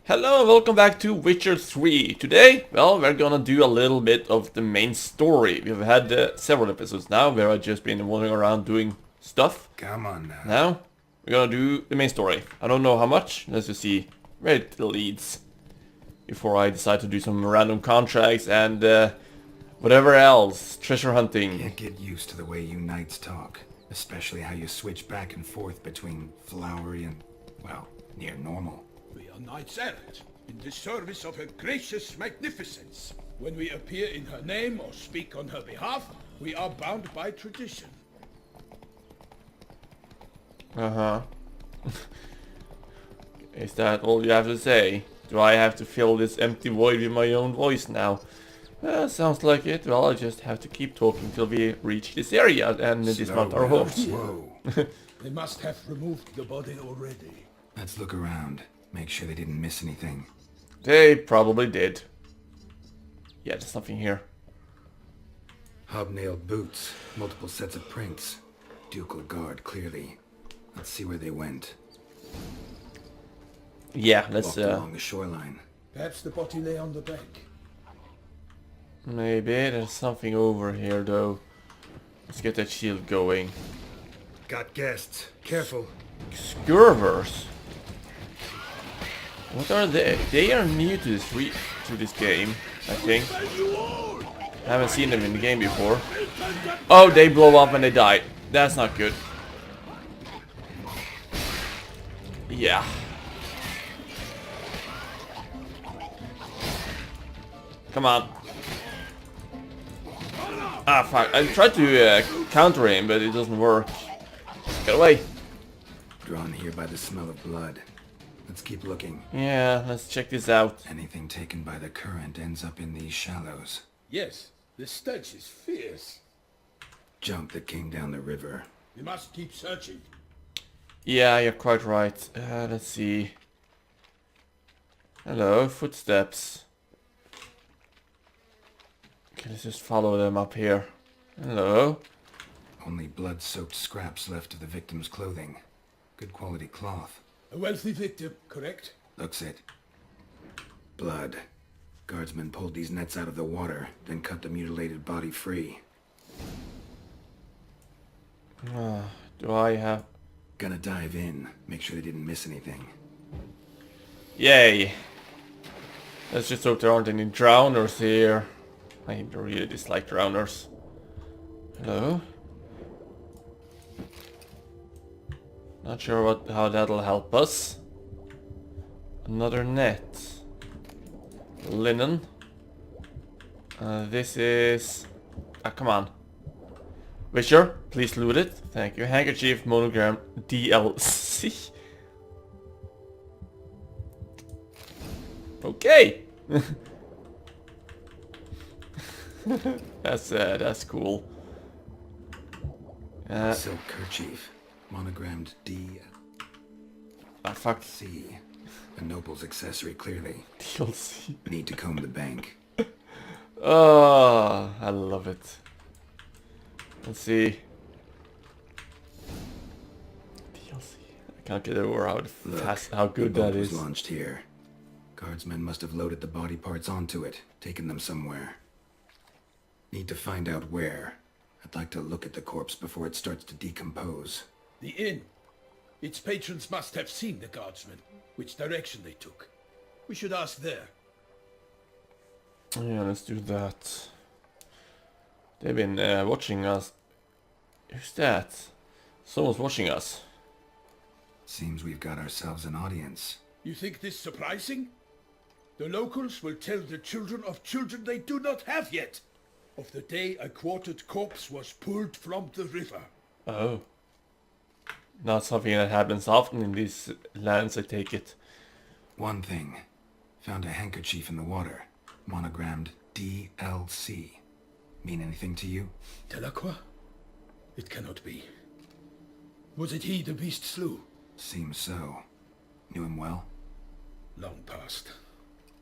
Hello and welcome back to Witcher 3. Today, well, we're gonna do a little bit of the main story. We've had several episodes now where I've just been wandering around doing stuff. Come on now. Now, we're gonna do the main story. I don't know how much, let's just see where it leads. Before I decide to do some random contracts and whatever else, treasure hunting. Can't get used to the way you knights talk. Especially how you switch back and forth between flowery and, well, near normal. We are knights errant, in the service of her gracious magnificence. When we appear in her name or speak on her behalf, we are bound by tradition. Uh-huh. Is that all you have to say? Do I have to fill this empty void with my own voice now? Sounds like it. Well, I just have to keep talking till we reach this area and dismount our horse. Whoa. They must have removed the body already. Let's look around. Make sure they didn't miss anything. They probably did. Yeah, there's nothing here. Hobnailed boots. Multiple sets of prints. Ducal guard, clearly. Let's see where they went. Yeah, let's Walked along the shoreline. Perhaps the body lay on the bank. maybe there's something over here though. Let's get that shield going. Got guests. Careful. Scurvers. What are they? They are new to this game, I think. I haven't seen them in the game before. Oh, they blow up and they die. That's not good. Yeah. Come on. Ah, fuck. I tried to counter him, but it doesn't work. Get away. Drawn here by the smell of blood. Let's keep looking. Yeah, let's check this out. Anything taken by the current ends up in these shallows. Yes, the stench is fierce. Junk that came down the river. We must keep searching. Yeah, you're quite right. Let's see. Hello, footsteps. Okay, let's just follow them up here. Hello. Only blood-soaked scraps left of the victim's clothing. Good quality cloth. A wealthy victim, correct? Looks it. Blood. Guardsmen pulled these nets out of the water, then cut the mutilated body free. Do I have... Gonna dive in, make sure they didn't miss anything. Yay. Let's just hope there aren't any drowners here. I really dislike drowners. Hello? Not sure how that'll help us. Another net. Linen. This is... Ah, come on. Witcher, please loot it. Thank you. Handkerchief, monogram, DLC. Okay. That's cool. Silk kerchief. Monogrammed D. Ah, fuck. C. A noble's accessory, clearly. DLC. Need to comb the bank. Oh, I love it. Let's see. DLC. I can't get over how good the boat that was is. launched here. Guardsmen must have loaded the body parts onto it, taken them somewhere. Need to find out where. I'd like to look at the corpse before it starts to decompose. The inn. Its patrons must have seen the guardsmen, which direction they took. We should ask there. Yeah, let's do that. They've been watching us. Who's that? Someone's watching us. Seems we've got ourselves an audience. You think this surprising? The locals will tell the children of children they do not have yet. Of the day a quartered corpse was pulled from the river. Oh. Not something that happens often in these lands, I take it. One thing. Found a handkerchief in the water. Monogrammed DLC. Mean anything to you? Delacroix? It cannot be. Was it he the beast slew? Seems so. Knew him well? Long past.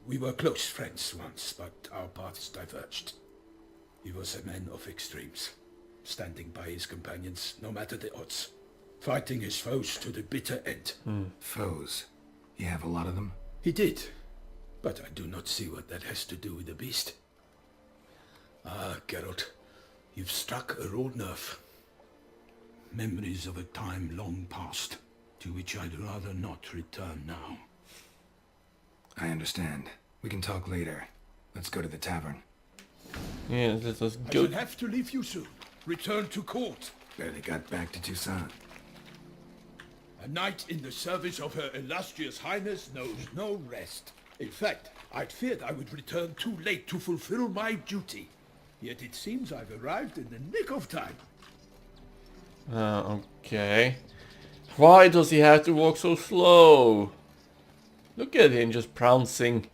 We were close friends once, but our paths diverged. He was a man of extremes, standing by his companions no matter the odds, fighting his foes to the bitter end. Foes? You have a lot of them? He did, but I do not see what that has to do with the beast. Ah, Geralt, you've struck a raw nerve. Memories of a time long past, to which I'd rather not return now. I understand. We can talk later. Let's go to the tavern. Yeah, let us I go. shall have to leave you soon. Return to court. Barely got back to Toussaint. A knight in the service of Her Illustrious Highness knows no rest. In fact, I'd feared I would return too late to fulfill my duty. Yet it seems I've arrived in the nick of time. Okay. Why does he have to walk so slow? Look at him just pouncing.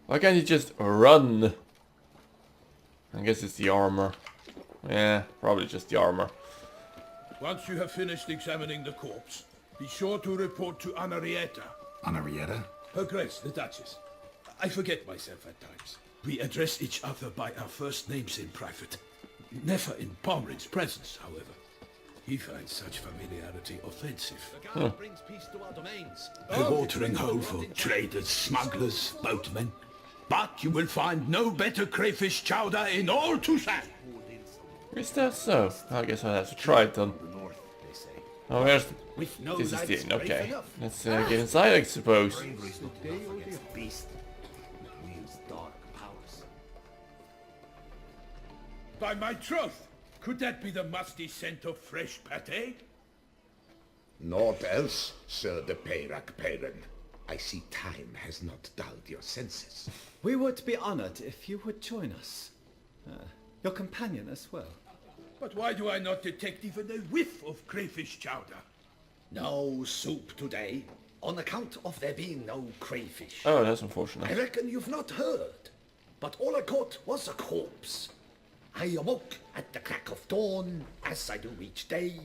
Why can't he just run? I guess it's the armor. Yeah, probably just the armor. Once you have finished examining the corpse, be sure to report to Anarietta. Anarietta? Her Grace, the Duchess. I forget myself at times. We address each other by our first names in private. Never in Palmerin's presence, however. He finds such familiarity offensive. The guard brings peace to our domains. A watering hole for traders, smugglers, boatmen. But you will find no better crayfish chowder in all Toussaint. Is that so? I guess I'll have to try it then. Oh, where's the... With no This is the lights inn, brave okay. enough. Let's get inside, I suppose. Bravery's not enough against beast. It wields dark powers. By my troth, could that be the musty scent of fresh pâté? Naught else, Sir de Peyrac Peyran. I see time has not dulled your senses. We would be honored if you would join us. Your companion as well. But why do I not detect even a whiff of crayfish chowder? No soup today, on account of there being no crayfish. Oh, that's I unfortunate. reckon you've not heard, but all I caught was a corpse. I awoke at the crack of dawn, as I do each day,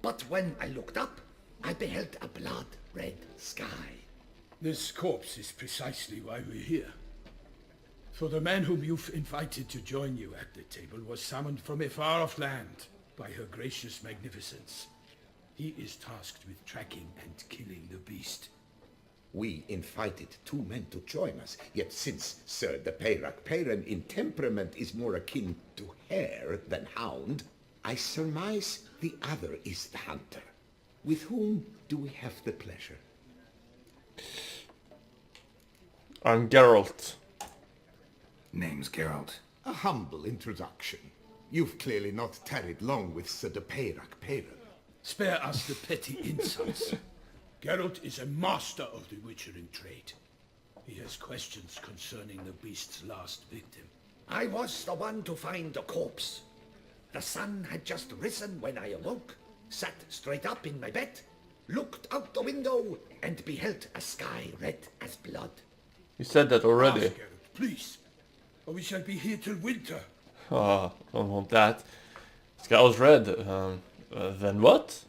but when I looked up, I beheld a blood-red sky. This corpse is precisely why we're here. For the man whom you've invited to join you at the table was summoned from a far-off land by her gracious magnificence. He is tasked with tracking and killing the beast. We invited two men to join us, yet since Sir de Peyrac Peyran in temperament is more akin to hare than hound, I surmise the other is the hunter. With whom do we have the pleasure? I'm Geralt. Name's Geralt. A humble introduction. You've clearly not tarried long with Sir de Peyrac Peyran. Spare us the petty insults. Geralt is a master of the witchering trade. He has questions concerning the beast's last victim. I was the one to find the corpse. The sun had just risen when I awoke, sat straight up in my bed, looked out the window, and beheld a sky red as blood. You said that already. Ask Geralt, please, or we shall be here till winter. Oh, I don't want that. Sky was red. Then what?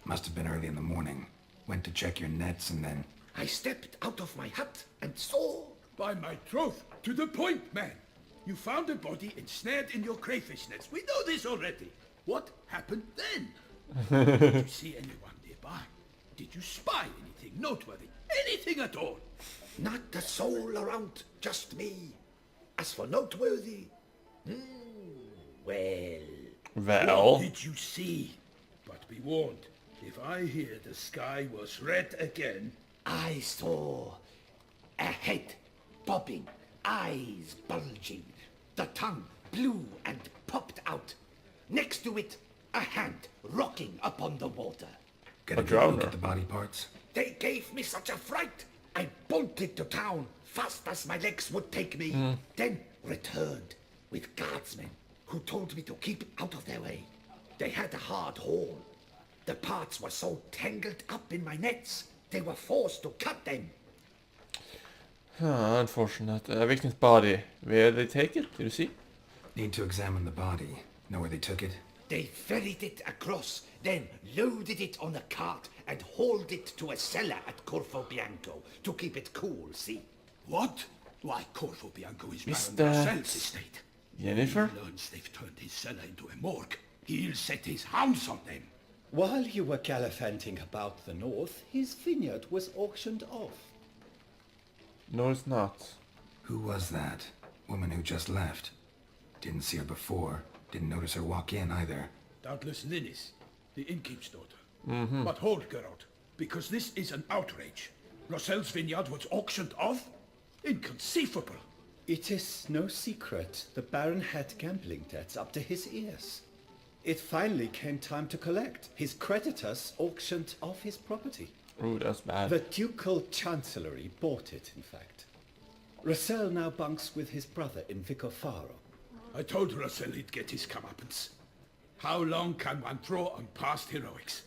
Must have been early in the morning. Went to check your nets and then... I stepped out of my hut and saw... By my troth, to the point, man. You found a body ensnared in your crayfish nets. We know this already. What happened then? Did you see anyone nearby? Did you spy anything noteworthy? Anything at all? Not a soul around, just me. As for noteworthy... well... Well, What did you see? But be warned, if I hear the sky was red again... I saw a head bobbing, eyes bulging, the tongue blew and popped out. Next to it, a hand rocking upon the water. Get A a good look drowner. at the body parts. They gave me such a fright. I bolted to town fast as my legs would take me, then returned with guardsmen who told me to keep out of their way. They had a hard haul. The parts were so tangled up in my nets, they were forced to cut them. unfortunate. Victim's body. Where did they take it? Did you see? Need to examine the body. Know where they took it? They ferried it across, then loaded it on a cart and hauled it to a cellar at Corvo Bianco to keep it cool, see? What? Why, Corvo Bianco is Is Baron that- Marcel's estate. Jennifer? He learns they've turned his cellar into a morgue. He'll set his hounds on them. While you were gallivanting about the north, his vineyard was auctioned off. No, it's not. Who was that? Woman who just left. Didn't see her before. Didn't notice her walk in either. Doubtless Ninnis, the innkeep's daughter. But hold, Geralt, because this is an outrage. Rossel's vineyard was auctioned off? Inconceivable. It is no secret the Baron had gambling debts up to his ears. It finally came time to collect. His creditors auctioned off his property. Ooh, that's bad. The ducal chancellery bought it, in fact. Rossel now bunks with his brother in Vicofaro. I told Rossel he'd get his comeuppance. How long can one throw on past heroics?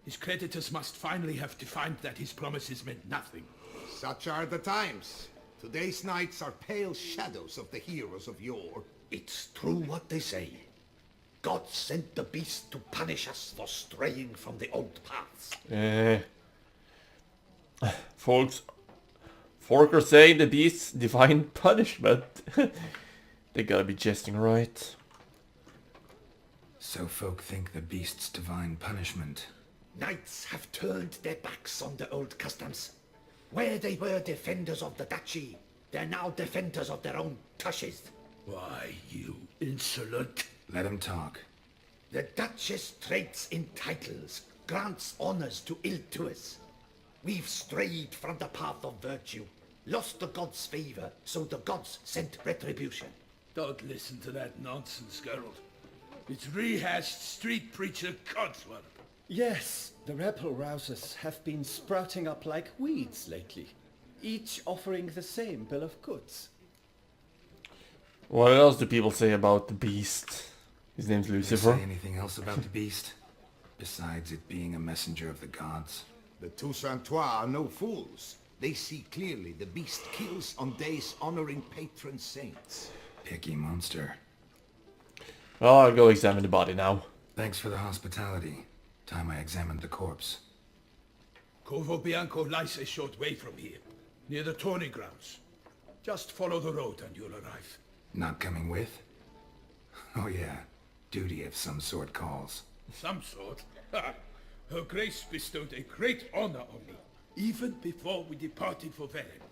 His creditors must finally have defined that his promises meant nothing. Such are the times. Today's knights are pale shadows of the heroes of yore. It's true what they say. God sent the beast to punish us for straying from the old paths. Folks, folk are saying the beast's divine punishment. They gotta be jesting, right? So folk think the beast's divine punishment. Knights have turned their backs on the old customs. Where they were defenders of the duchy, they're now defenders of their own tushes. Why, you insolent... Let him talk. The Duchess trades in titles, grants honors to ill-doers. We've strayed from the path of virtue, lost the gods' favor, so the gods sent retribution. Don't listen to that nonsense, Geralt. It's rehashed street preacher codswallop. Yes, the rebel rousers have been sprouting up like weeds lately, each offering the same bill of goods. What else do people say about the beast? His name's Did they Lucifer. say anything else about the beast? Besides it being a messenger of the gods? The Toussaintois are no fools. They see clearly the beast kills on days honoring patron saints. Picky monster. Well, I'll go examine the body now. Thanks for the hospitality. Time I examined the corpse. Corvo Bianco lies a short way from here, near the tourney grounds. Just follow the road and you'll arrive. Not coming with? Oh yeah, duty of some sort calls. Some sort. Her Grace bestowed a great honor on me, even before we departed for Velen.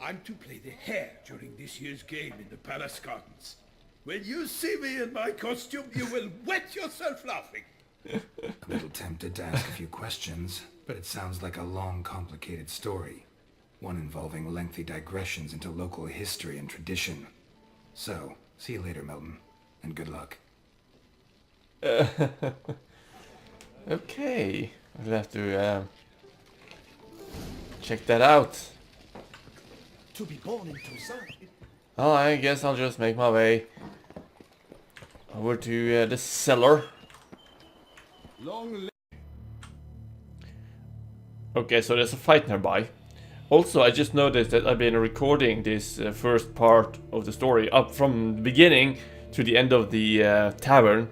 I'm to play the hare during this year's game in the palace gardens. When you see me in my costume, you will wet yourself laughing. A little tempted to ask a few questions, but it sounds like a long, complicated story. One involving lengthy digressions into local history and tradition. So, see you later, Milton, and good luck. Okay, I'll have to check that out. To be born in Toussaint. Oh, I guess I'll just make my way over to the cellar. Okay, so there's a fight nearby. Also, I just noticed that I've been recording this first part of the story up from the beginning to the end of the tavern.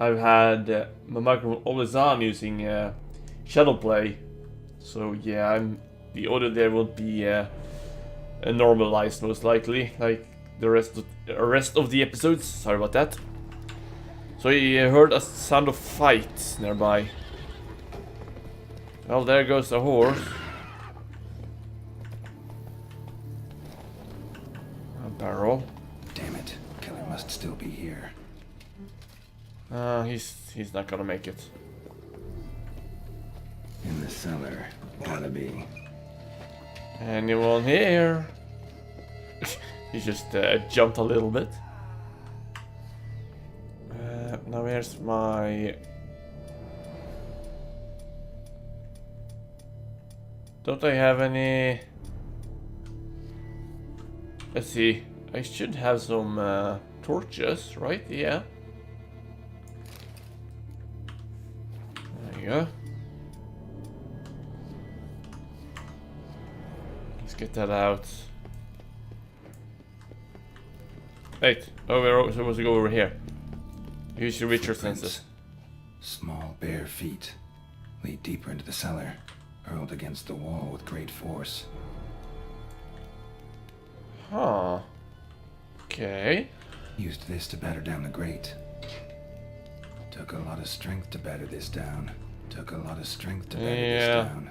I've had my microphone always on using Shadowplay, so yeah, the audio there won't be normalized most likely, like the rest of the episodes. Sorry about that. So you heard a sound of fight nearby. Well, there goes a horse. A barrel. Damn it, killer must still be here. He's not gonna make it. In the cellar, gotta be. Anyone here? He just jumped a little bit. Now here's my... Don't I have any... Let's see. I should have some torches, right? Yeah. There you go. Let's get that out. Wait. Oh, we're supposed to go over here. Use your richer senses. Small bare feet lead deeper into the cellar, hurled against the wall with great force. Huh. Okay. Used this to batter down the grate. Took a lot of strength to batter this down. Took a lot of strength to batter this down.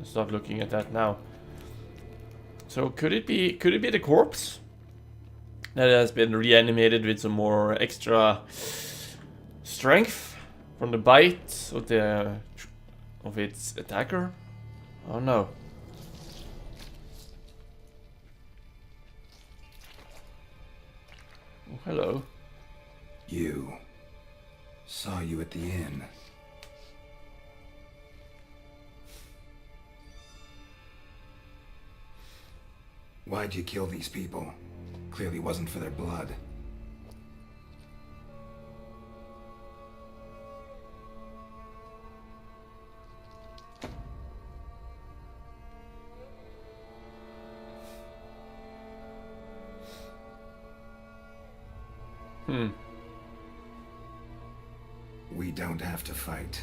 Stop looking at that now. So could it be the corpse that has been reanimated with some more extra strength from the bite of its attacker? Oh no. Oh, hello. You. Saw you at the inn. Why'd you kill these people? Clearly wasn't for their blood. We don't have to fight.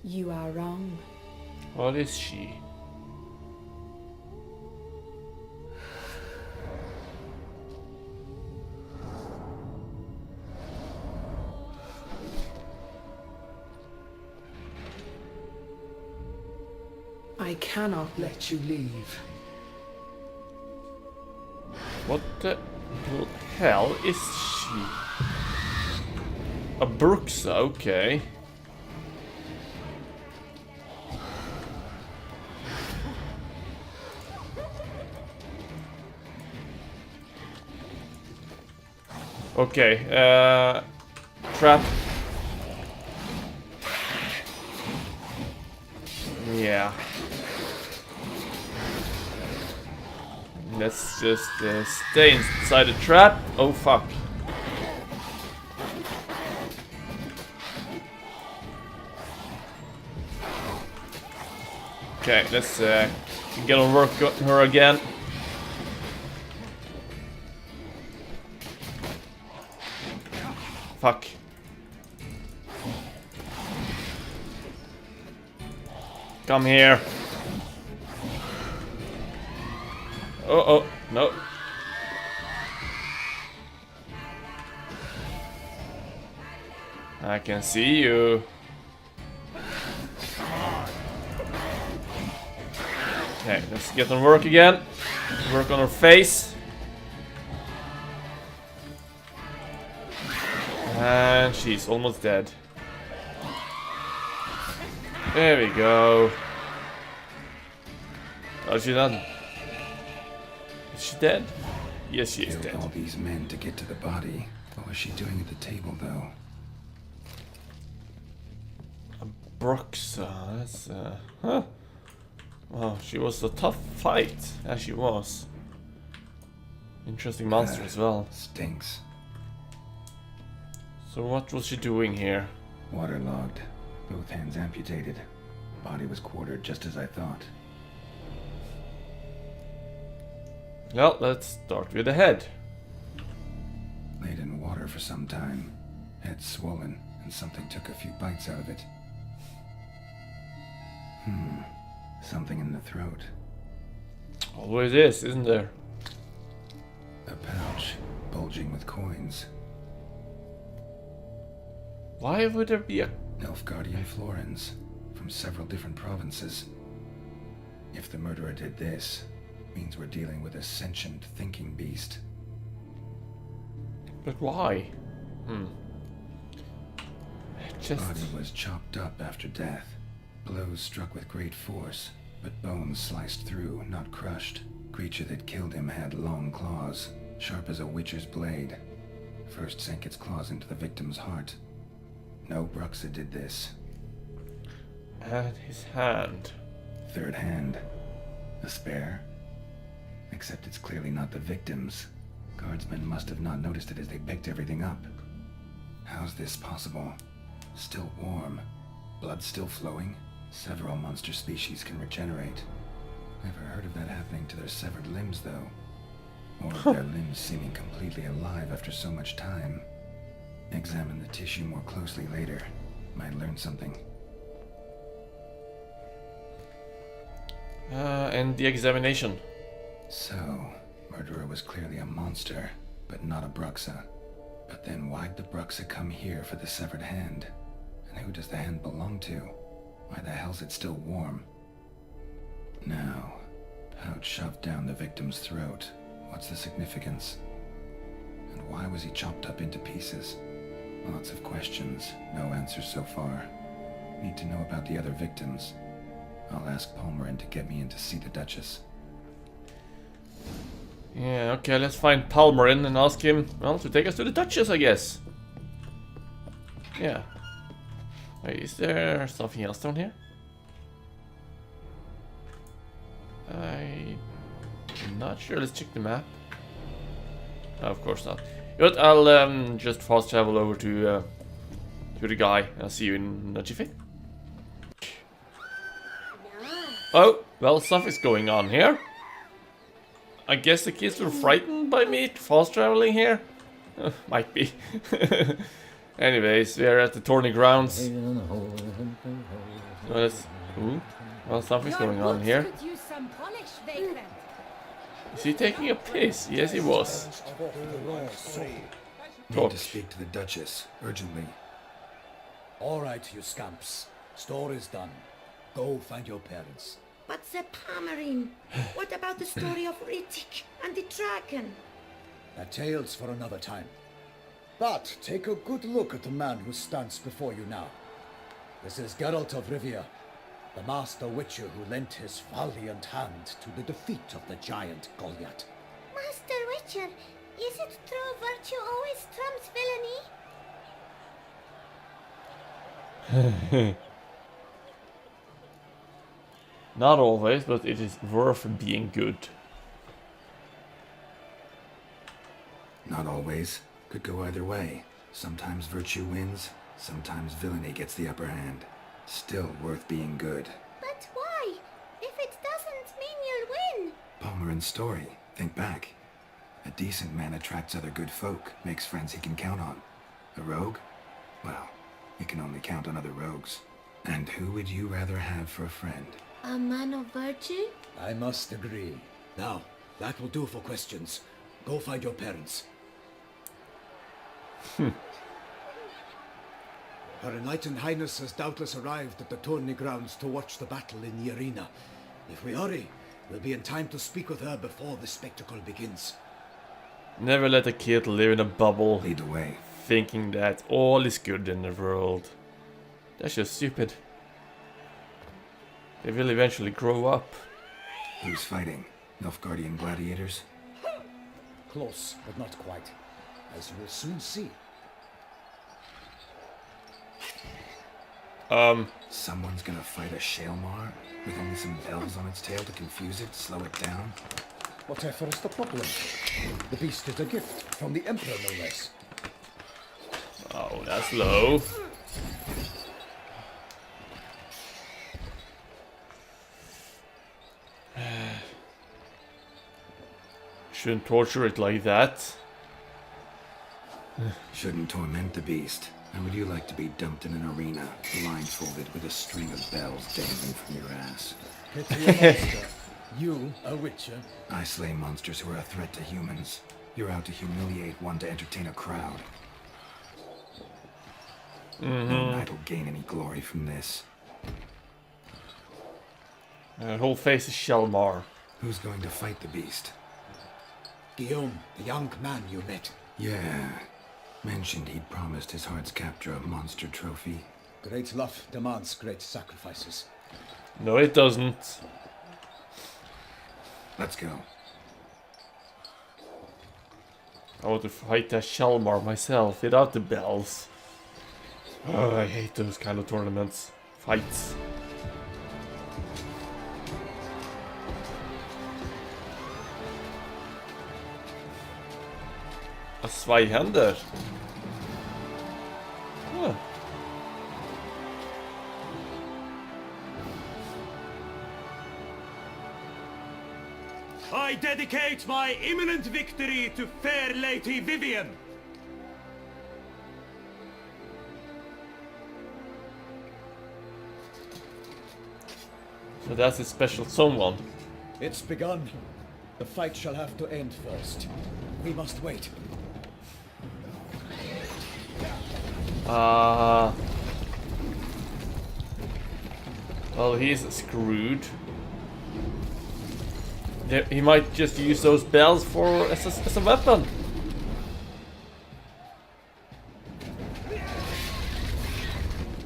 You are wrong. What is she? I cannot let you leave. What the hell is she? A Bruxa, okay. Okay, trap. Yeah. Let's just stay inside the trap. Oh fuck. Okay, let's get on work on her again. Fuck. Come here. Oh, no. I can see you. Okay, let's get on work again. Work on her face. And she's almost dead. There we go. Oh, she's not. Is she dead? Yes, she is Killed dead. all these men to get to the body. What was she doing at the table, though? Bruxa, that's huh? Wow, she was a tough fight, as she was. Interesting monster as well. Stinks. So what was she doing here? Waterlogged. Both hands amputated. Body was quartered just as I thought. Well, let's start with the head. Laid in water for some time. Head swollen, and something took a few bites out of it. Something in the throat. Always is, isn't there? A pouch, bulging with coins. Why would there be a... Nilfgaardian florins, from several different provinces. If the murderer did this, means we're dealing with a sentient thinking beast. But why? Just... Body was chopped up after death. Blows struck with great force, but bones sliced through, not crushed. Creature that killed him had long claws, sharp as a witcher's blade. First sank its claws into the victim's heart. No Bruxa did this. And his hand. Third hand. A spare? Except it's clearly not the victim's. Guardsmen must have not noticed it as they picked everything up. How's this possible? Still warm. Blood still flowing? Several monster species can regenerate. Never heard of that happening to their severed limbs, though. Or of their limbs seeming completely alive after so much time. Examine the tissue more closely later. Might learn something. And the examination. So, murderer was clearly a monster, but not a Bruxa. But then why'd the Bruxa come here for the severed hand? And who does the hand belong to? Why the hell's it still warm? Now, pouch shoved down the victim's throat. What's the significance? And why was he chopped up into pieces? Lots of questions, no answers so far. Need to know about the other victims. I'll ask Palmerin to get me in to see the Duchess. Yeah, okay, let's find Palmerin and ask him, well, to take us to the Duchess, I guess. Yeah. Wait, is there something else down here? I'm not sure. Let's check the map. No, of course not. But I'll just fast travel over to the guy. I'll see you in a jiffy. Oh, well, something's going on here. I guess the kids were frightened by me fast traveling here. Might be. Anyways, we're at the tourney grounds. Well, something's going on here. Is he taking a piss? Yes, he was. Need to speak to the Duchess, urgently. All right, you scamps. Story's done. Go find your parents. But the Palmerin, what about the story of Rittik and the dragon? A tale's for another time. But take a good look at the man who stands before you now. This is Geralt of Rivia, the master witcher who lent his valiant hand to the defeat of the giant Goliath. Master Witcher, is it true virtue always trumps villainy? Not always, but it is worth being good. Not always. Could go either way. Sometimes virtue wins, sometimes villainy gets the upper hand. Still worth being good. But why? If it doesn't mean you'll win. Palmerin's story. Think back. A decent man attracts other good folk, makes friends he can count on. A rogue? Well, you can only count on other rogues. And who would you rather have for a friend? A man of virtue? I must agree. Now, that will do for questions. Go find your parents. Her Enlightened Highness has doubtless arrived at the tourney grounds to watch the battle in the arena. If we hurry, we'll be in time to speak with her before the spectacle begins. Never let a kid live in a bubble, Lead the way. thinking that all is good in the world. That's just stupid. They will eventually grow up. Who's fighting? Nilfgaardian gladiators? Close, but not quite. As you will soon see. Someone's gonna fight a Shalmar with only some bells on its tail to confuse it, slow it down? Whatever is the problem? The beast is a gift from the Emperor, no less. Oh, that's low. Shouldn't torture it like that. Shouldn't torment the beast. How would you like to be dumped in an arena, blindfolded with a string of bells dangling from your ass? Pity a monster. You, a witcher. I slay monsters who are a threat to humans. You're out to humiliate one to entertain a crowd. No knight will gain any glory from this. Her whole face is Shalmar. Who's going to fight the beast? Guillaume, the young man you met. Yeah. Mentioned he'd promised his heart's captor a monster trophy. Great love demands great sacrifices. No, it doesn't. Let's go. I want to fight that Shalmar myself without the bells. Oh, I hate those kind of tournaments. Fights. A Zweihänder. Huh. I dedicate my imminent victory to fair Lady Vivian. So that's a special someone. It's begun. The fight shall have to end first. We must wait. Well, he's screwed. He might just use those bells as a weapon.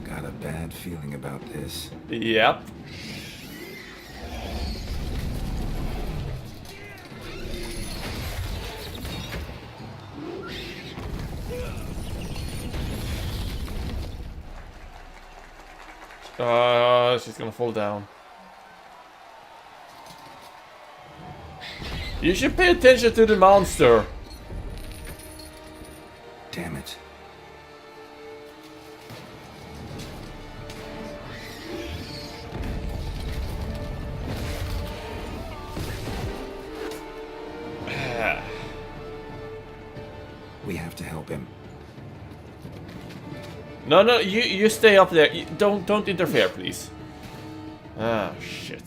Got a bad feeling about this. Yep. She's gonna fall down. You should pay attention to the monster. Damn it. We have to help him. No, you stay up there. Don't interfere, please. Ah, shit.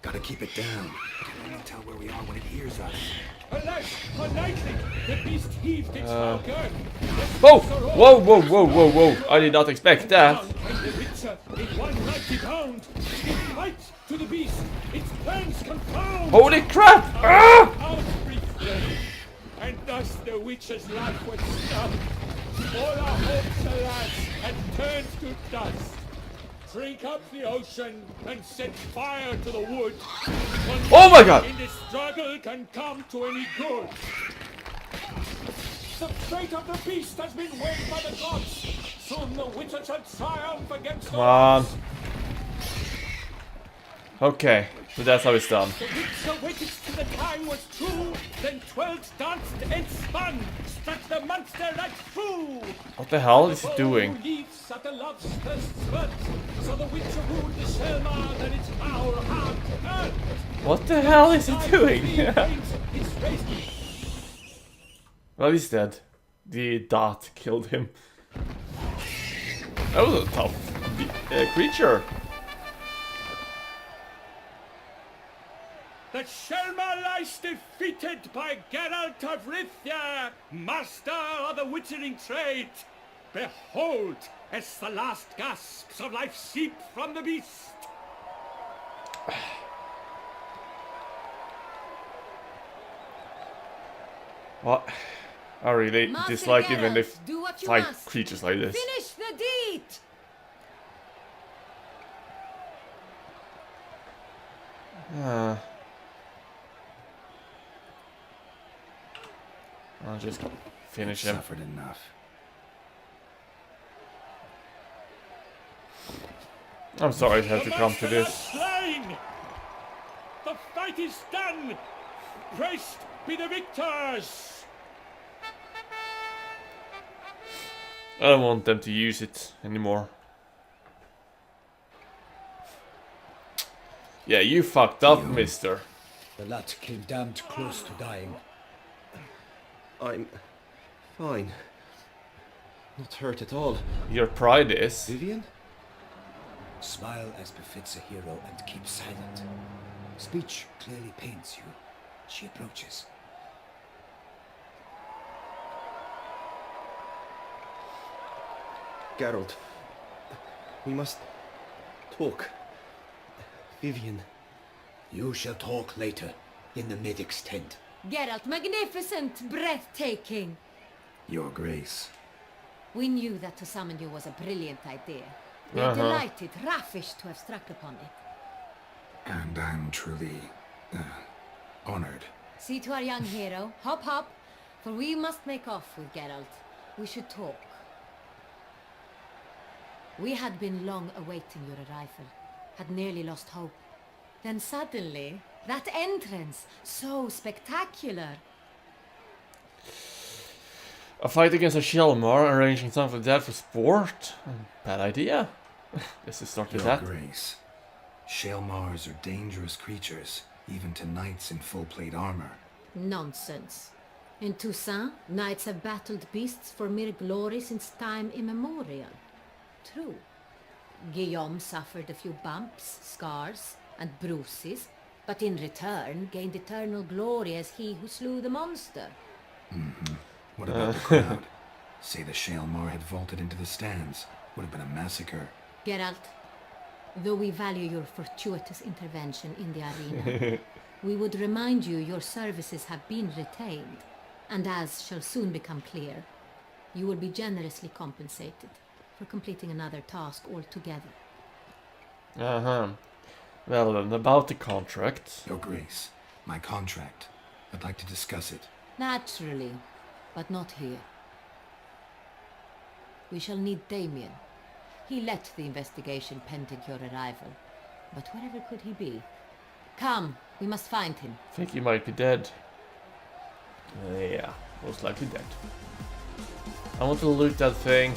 Gotta keep it down. Can only tell where we are when it hears us. Alas, unlikely! The beast heaved its foul gun. Whoa! Whoa! Whoa! Whoa! Whoa! Whoa! I did not expect that. And the Witcher, in one mighty bound, it fights to the beast. Its plans confound. Holy crap! Ah! And thus the Witcher's life was snuffed. All our hopes, alas, had turned to dust. Drink up the ocean and set fire to the wood. Oh my god! In this struggle can come to any good. The fate of the beast has been weighed by the gods. Soon the Witcher shall triumph against Come on. Okay, so that's how it's done. The Witcher waited till the time was true, then 12 danced and spun, struck the monster right through. What the hell is he doing? Leaves at the love's first spurt, so the Witcher wooed the Selma, then its power hard to hurt. What the hell is he doing? Well, he's dead. The dot killed him. That was a tough creature. The Selma lies defeated by Geralt of Rivia, master of the witchering trade. Behold, as the last gasps of life seep from the beast. What? I really Master dislike it when they Geralt, do what you fight must. creatures like this. Finish the deed! I'll just finish him. Suffered enough. I'm sorry it had to come to this. Slain! The fight is done! Praised be the victors! I don't want them to use it anymore. Yeah, you fucked up, mister. The lad came damned close to dying. I'm fine. Not hurt at all. Your pride is. Vivian? Smile as befits a hero and keep silent. Speech clearly pains you. She approaches. Geralt. We must talk. Vivian. You shall talk later, in the medic's tent. Geralt, magnificent, breathtaking. Your Grace. We knew that to summon you was a brilliant idea. We are delighted, ravished to have struck upon it. And I'm truly honored. See to our young hero. Hop, hop. For we must make off with Geralt. We should talk. We had been long awaiting your arrival. Had nearly lost hope. Then suddenly, that entrance, so spectacular. A fight against a Shelmar, arranging something like that for sport? Bad idea. Let's start with Your that. Grace. Shelmars are dangerous creatures, even to knights in full plate armor. Nonsense. In Toussaint, knights have battled beasts for mere glory since time immemorial. True. Guillaume suffered a few bumps, scars, and bruises, but in return gained eternal glory as he who slew the monster. What about the crowd? Say the Shelmar had vaulted into the stands. would have been a massacre. Geralt, though we value your fortuitous intervention in the arena, we would remind you your services have been retained, and as shall soon become clear, you will be generously compensated for completing another task altogether. Uh-huh. Well then, about the contract. Your Grace, my contract. I'd like to discuss it. Naturally, but not here. We shall need Damien. He led the investigation pending your arrival. But wherever could he be? Come, we must find him. I think he might be dead. Yeah, most likely dead. I want to loot that thing.